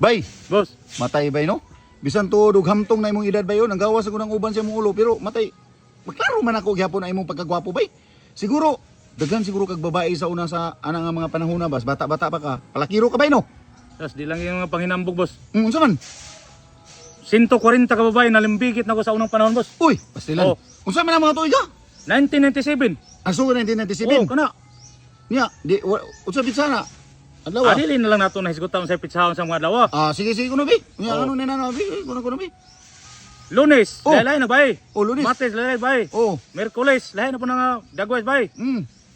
Bay, Boss. matay bay no? Bisan to dughamtong na imong edad bay yun, ang gawas ako ng uban sa imong ulo pero matay. Maklaro man ako gyapon na imong pagkagwapo bay. Siguro daghan siguro kag babae sa una sa ana nga mga panahon na bas, bata-bata pa ka. Palakiro ka bay no? Tas di lang yung mga panghinambog, boss. Unsa man? 140 ka babae nalimbigit na ko sa unang panahon, boss. Uy, pastilan. Oh. Unsa man ang mga tuig ka? 1997. Aso ka 1997. Oh, kana. Nya, di unsa bit sana? Adlaw. Adili na lang nato na hisgutan sa pitsahon sa mga adlaw. Sige kuno bi. Nya Oh. ano ni nana bi? Kuno bi. Lunes, Oh. lahi na bay. Oh, Lunes. Martes, lahi bay. Oh. Merkules, lahi na po na dagwes bay.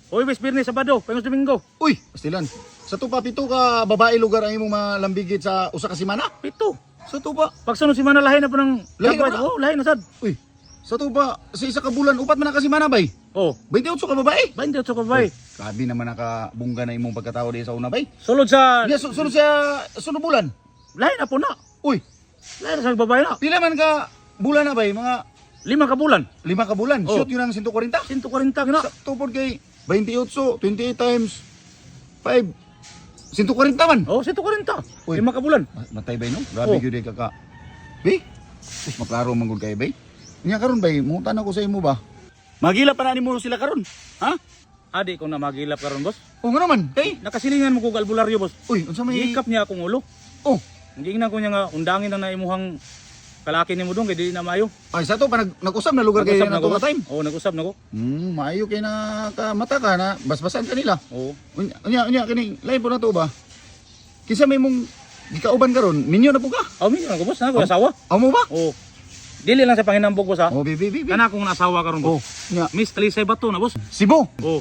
Huwebes, Biyernes, Sabado, Pangos, Domingo. Uy, pastilan. Sa tupa pito ka babae lugar ang imong malambigit sa usa ka semana? Pito. Sa tupa. Pag sunod si Mana, lahi na po ng Lahi na dagwes. po na? Oh, lahi na sad. Uy, sa tupa sa isa ka bulan upat man na ka semana bay. Oh, 28 ka babae. 28 ka bay. Grabe naman nakabungga na imong pagkatao di sa una bay. Sulod sa Diya sunod sa sunod bulan. lahi na po na. Uy, Lahi na sa babae na. pila man ka bulan na bay? Mga 5 ka bulan. 5 ka bulan. Oh. Shoot yun ang 140. 140 gina. Sa tupod kay 28, 28 times 5. 140 man. Oh, 140. Uy. 5 ka bulan. Matay bay no? Grabe Oh. gyud kay kaka. Bay? Us maklaro man gud kay bay. Nya karon bay, mutan ako sa imo ba? Magila pa na nimo sila karon. Ha? Adi ko na magilap karon, boss. O nga naman, kay. Nakasilingan mo ko albularyo, boss. Uy, unsa may Gikap niya akong ulo. Oh, Gingnan ko niya nga undangin na imuhang kalaki nimo dong kay di na maayo. ay sa to pa nag-usab na lugar kay Nag-usab na to ko. ka time. Oh, nag-usab na ko. Maayo kay na ka mata ka na basbasan kanila. Oo. Unya kini lain po na to ba? Kinsa may mong gikauban karon? Minyo na po ka. Oh, minyo na ko, boss. Na ko asawa. Amo ba? Oh. Dili lang sa panginambog, boss ha. Oh, bibi. Kana akong nasawa karon, Oh, boss. nya. Miss Talisay Bato na, boss. Sibo. Oh.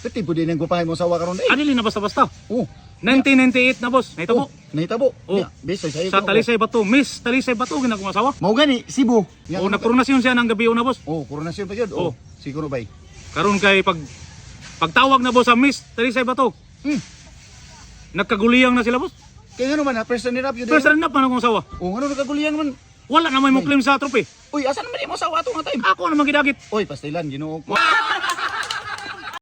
Kati po din ang gupahin mo sawa karon eh. Adili na basta-basta. Oh, 1998 na, boss. Nahitabo. nahitabo. Oh. Nya, beso sayo. Sa Talisay Bato, Miss Talisay Bato gina kong asawa. Mao gani Sibo. Nya, Oh, nagkoronasyon siya ng gabi na, boss. Oh, koronasyon pa jud. Oh. Oh, siguro bay. Karon kay pagtawag na, boss, sa Miss Talisay Bato. Nagkaguliyang na sila, boss. Kaya nga naman, person ni Rap yun. First run up na akong asawa. Oh, ano nagkaguliyan man? Wala na may mo claim sa trophy. Uy, asan naman yung mo sa ato nga time? Ako naman gidagit. Uy, pastilan, ginoo ko.